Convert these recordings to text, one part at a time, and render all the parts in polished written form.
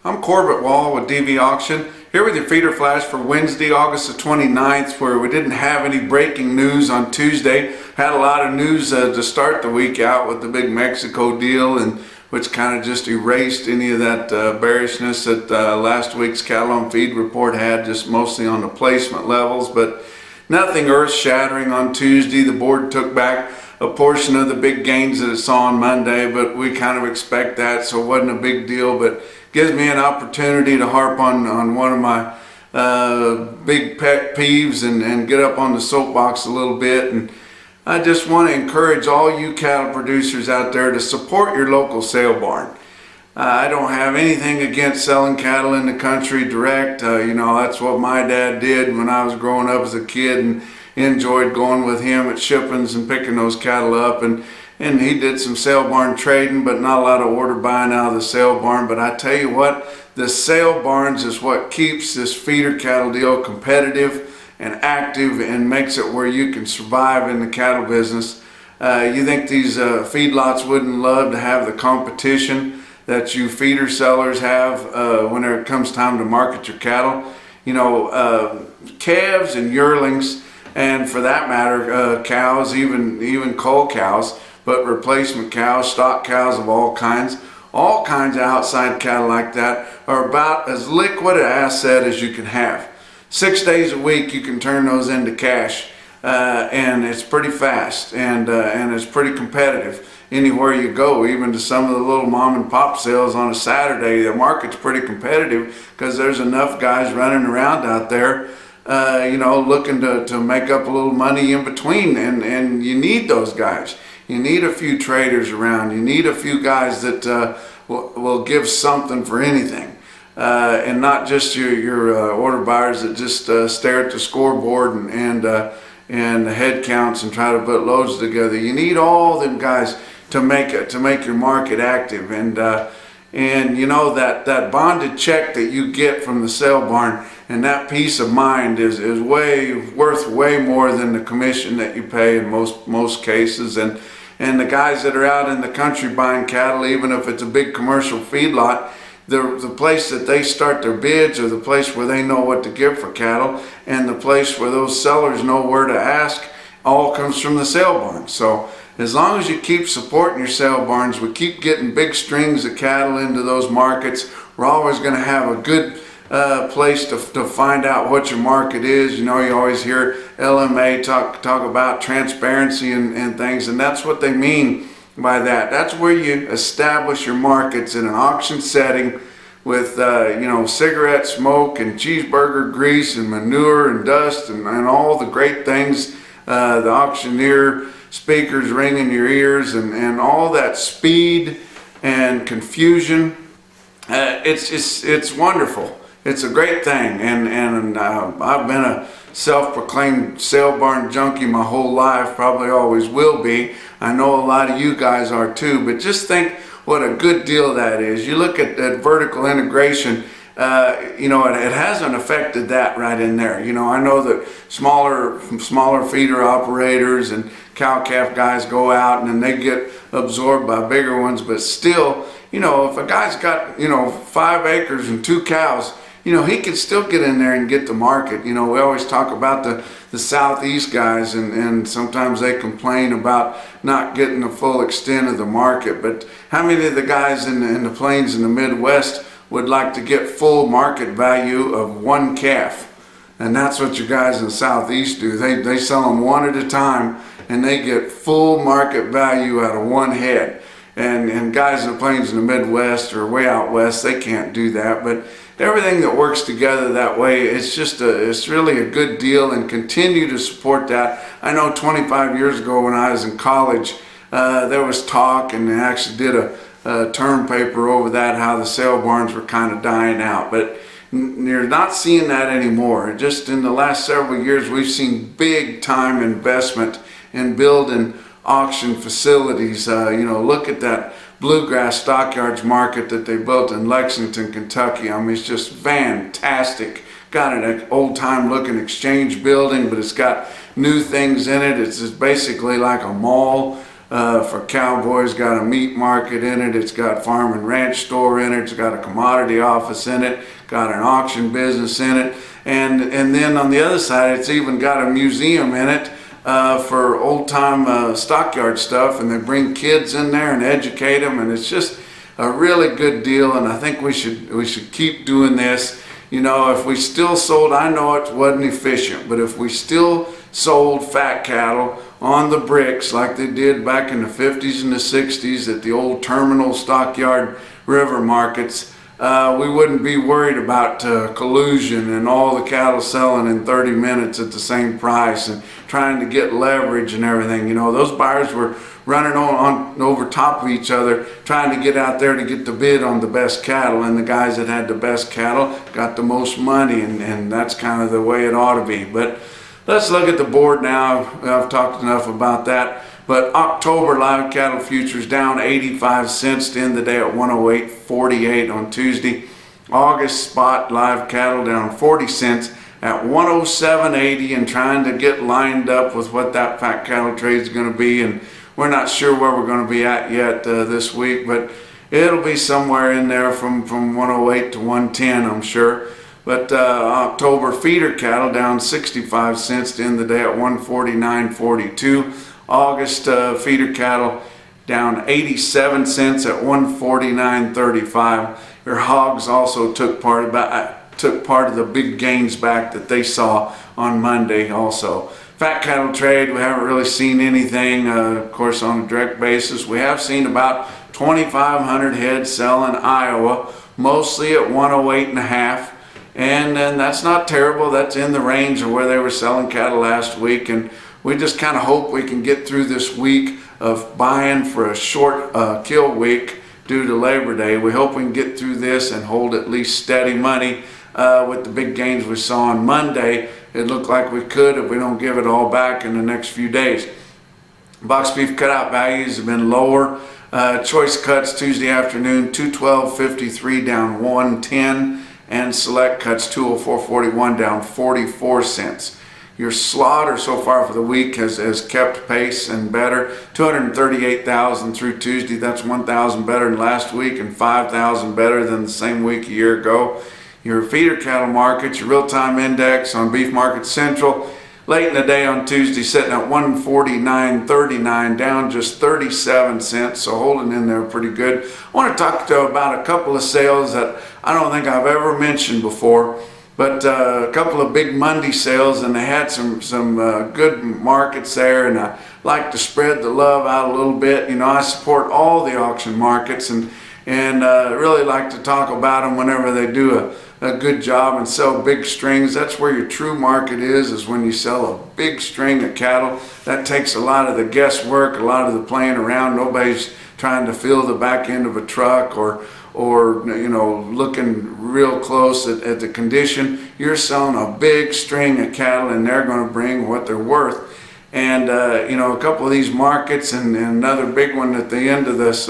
I'm Corbett Wall with DV Auction, here with your feeder flash for Wednesday, August the 29th, where we didn't have any breaking news on Tuesday. Had a lot of news to start the week out with the big Mexico deal, and which kind of just erased any of that bearishness that last week's cattle on feed report had, just mostly on the placement levels, but nothing earth-shattering on Tuesday. The board took back a portion of the big gains that it saw on Monday, but we kind of expect that, so it wasn't a big deal, but gives me an opportunity to harp on one of my big pet peeves and get up on the soapbox a little bit. And I just want to encourage all you cattle producers out there to support your local sale barn. I don't have anything against selling cattle in the country direct. You know, that's what my dad did when I was growing up as a kid, and enjoyed going with him at shippings and picking those cattle up. And he did some sale barn trading, but not a lot of order buying out of the sale barn. But I tell you what, the sale barns is what keeps this feeder cattle deal competitive and active and makes it where you can survive in the cattle business. You think these feedlots wouldn't love to have the competition that you feeder sellers have when it comes time to market your cattle? You know, calves and yearlings, and for that matter, cows, even cull cows, but replacement cows, stock cows of all kinds of outside cattle like that are about as liquid an asset as you can have. 6 days a week you can turn those into cash, and it's pretty fast, and it's pretty competitive anywhere you go. Even to some of the little mom and pop sales on a Saturday, the market's pretty competitive because there's enough guys running around out there, you know, looking to make up a little money in between, and you need those guys. You need a few traders around. You need a few guys that will give something for anything, and not just your order buyers that just stare at the scoreboard and the head counts and try to put loads together. You need all them guys to make your market active, and you know that bonded check that you get from the sale barn, and that peace of mind is worth way more than the commission that you pay in most cases. And the guys that are out in the country buying cattle, even if it's a big commercial feedlot, the place that they start their bids, or the place where they know what to give for cattle, and the place where those sellers know where to ask, all comes from the sale barn. So as long as you keep supporting your sale barns, we keep getting big strings of cattle into those markets, we're always going to have a good place to find out what your market is. You know, you always hear LMA talk about transparency and things, and that's what they mean by that. That's where you establish your markets in an auction setting with you know, cigarette smoke and cheeseburger grease and manure and dust and all the great things, the auctioneer speakers ringing your ears, and all that speed and confusion. It's wonderful. It's a great thing, and I've been a self-proclaimed sale barn junkie my whole life, probably always will be. I know a lot of you guys are too, but just think what a good deal that is. You look at vertical integration, you know, it hasn't affected that right in there. You know, I know that smaller feeder operators and cow-calf guys go out and then they get absorbed by bigger ones, but still, you know, if a guy's got, you know, 5 acres and 2 cows, you know, he can still get in there and get the market. You know, we always talk about the Southeast guys, and sometimes they complain about not getting the full extent of the market. But how many of the guys in the plains in the Midwest would like to get full market value of 1 calf? And that's what your guys in the Southeast do. They sell them one at a time, and they get full market value out of 1 head. And guys in the plains in the Midwest or way out west, they can't do that. But everything that works together that way, it's really a good deal, and continue to support that. I know 25 years ago when I was in college, there was talk, and they actually did a term paper over that, how the sale barns were kind of dying out. But you're not seeing that anymore. Just in the last several years, we've seen big time investment in building auction facilities. You know, look at that bluegrass stockyards market that they built in Lexington, Kentucky. I mean, it's just fantastic. Got an old time looking exchange building, but it's got new things in it. It's just basically like a mall for cowboys. Got a meat market in it. It's got farm and ranch store in it. It's got a commodity office in it. Got an auction business in it. And then on the other side, it's even got a museum in it for old-time stockyard stuff. And they bring kids in there and educate them. And it's just a really good deal. And I think we should keep doing this. You know, if we still sold, I know it wasn't efficient, but if we still sold fat cattle on the bricks like they did back in the 50s and the 60s at the old terminal stockyard river markets, we wouldn't be worried about collusion and all the cattle selling in 30 minutes at the same price and trying to get leverage and everything. You know, those buyers were running on over top of each other, trying to get out there to get the bid on the best cattle, and the guys that had the best cattle got the most money, and that's kind of the way it ought to be. But let's look at the board now. I've talked enough about that. But October live cattle futures down 85 cents to end the day at 108.48 on Tuesday. August spot live cattle down 40 cents at 107.80 and trying to get lined up with what that fat cattle trade is going to be. And we're not sure where we're going to be at yet this week, but it'll be somewhere in there from 108 to 110, I'm sure. But October feeder cattle down 65 cents to end the day at 149.42. August feeder cattle down 87 cents at 149.35. Your hogs also took part of the big gains back that they saw on Monday also. Fat cattle trade, we haven't really seen anything, of course, on a direct basis. We have seen about 2,500 head sell in Iowa, mostly at 108.5. And that's not terrible. That's in the range of where they were selling cattle last week. And we just kind of hope we can get through this week of buying for a short kill week due to Labor Day. We hope we can get through this and hold at least steady money with the big gains we saw on Monday. It looked like we could if we don't give it all back in the next few days. Box beef cutout values have been lower. Choice cuts Tuesday afternoon, 212.53 down 110, and select cuts 204.41 down 44 cents. Your slaughter so far for the week has kept pace and better. 238,000 through Tuesday. That's 1,000 better than last week and 5,000 better than the same week a year ago. Your feeder cattle markets, your real-time index on Beef Market Central, late in the day on Tuesday sitting at 149.39, down just 37 cents, so holding in there pretty good. I want to talk about a couple of sales that I don't think I've ever mentioned before, but a couple of big Monday sales, and they had some good markets there, and I like to spread the love out a little bit. You know, I support all the auction markets, and really like to talk about them whenever they do a good job and sell big strings. That's where your true market is when you sell a big string of cattle. That takes a lot of the guesswork, a lot of the playing around. Nobody's trying to fill the back end of a truck or you know, looking real close at the condition. You're selling a big string of cattle, and they're going to bring what they're worth. And you know, a couple of these markets and another big one at the end of this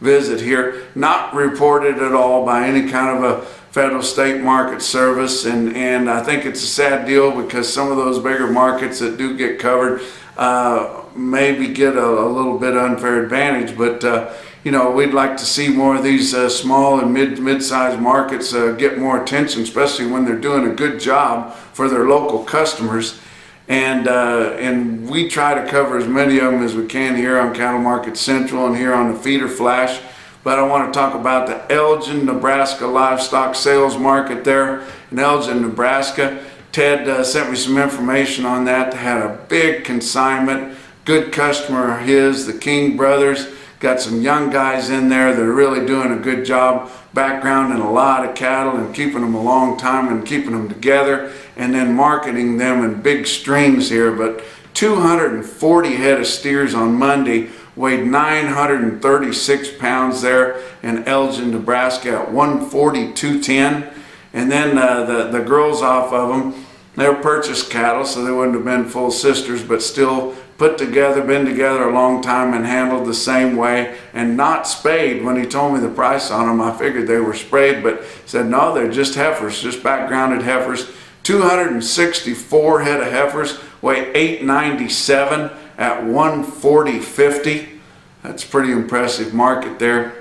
visit here, not reported at all by any kind of a federal state market service, and I think it's a sad deal because some of those bigger markets that do get covered maybe get a little bit unfair advantage, but you know, we'd like to see more of these small and mid-sized markets get more attention, especially when they're doing a good job for their local customers. And we try to cover as many of them as we can here on Cattle Market Central and here on the Feeder Flash. But I want to talk about the Elgin, Nebraska livestock sales market there in Elgin, Nebraska. Ted sent me some information on that. They had a big consignment, good customer of his, the King brothers. Got some young guys in there that are really doing a good job, background in a lot of cattle and keeping them a long time and keeping them together and then marketing them in big strings here. But 240 head of steers on Monday, weighed 936 pounds there in Elgin, Nebraska at 142.10. And then the girls off of them, they're purchased cattle, so they wouldn't have been full sisters, but still put together, been together a long time and handled the same way and not spayed. When he told me the price on them, I figured they were sprayed, but said no, they're just heifers, just backgrounded heifers. 264 head of heifers, weigh 897 at 140.50. That's a pretty impressive market there.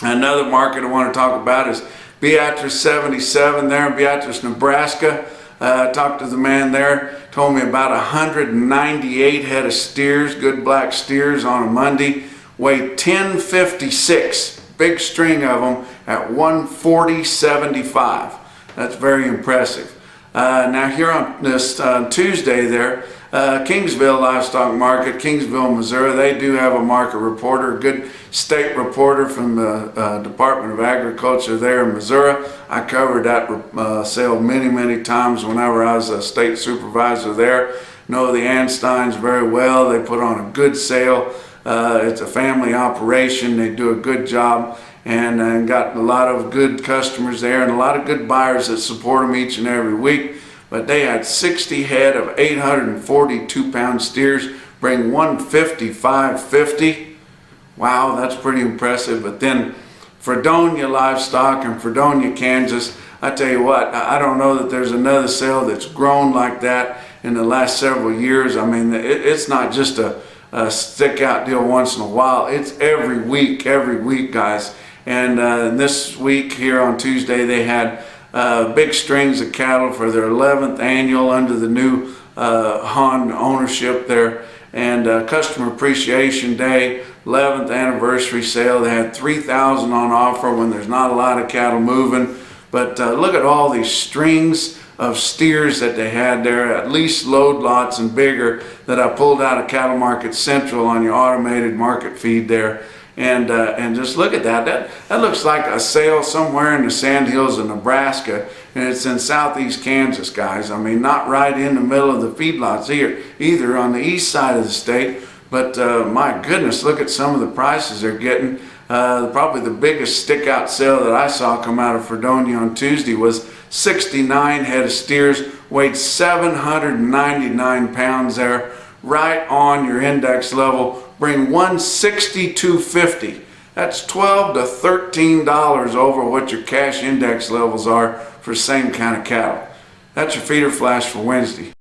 Another market I want to talk about is Beatrice 77 there in Beatrice, Nebraska. I talked to the man there, told me about 198 head of steers, good black steers on a Monday, weighed 1056, big string of them at 140.75. That's very impressive. Now here on this Tuesday there, Kingsville Livestock Market, Kingsville, Missouri, they do have a market reporter, a good state reporter from the Department of Agriculture there in Missouri. I covered that sale many times whenever I was a state supervisor there. Know the Ansteins very well. They put on a good sale. It's a family operation. They do a good job and got a lot of good customers there and a lot of good buyers that support them each and every week. But they had 60 head of 842-pound steers, bring 155.50. Wow, that's pretty impressive. But then Fredonia Livestock in Fredonia, Kansas, I tell you what, I don't know that there's another sale that's grown like that in the last several years. I mean, it's not just a stick out deal once in a while. It's every week, guys. And this week here on Tuesday, they had big strings of cattle for their 11th annual under the new Han ownership there, and Customer Appreciation Day, 11th anniversary sale. They had 3,000 on offer when there's not a lot of cattle moving. But look at all these strings of steers that they had there, at least load lots and bigger, that I pulled out of Cattle Market Central on your automated market feed there. And just look at that. That looks like a sale somewhere in the Sandhills of Nebraska, and it's in southeast Kansas, guys. I mean, not right in the middle of the feedlots here, either on the east side of the state. But my goodness, look at some of the prices they're getting. Probably the biggest stick out sale that I saw come out of Fredonia on Tuesday was 69 head of steers, weighed 799 pounds there, right on your index level. Bring 162.50. That's $12 to $13 over what your cash index levels are for same kind of cattle. That's your feeder flash for Wednesday.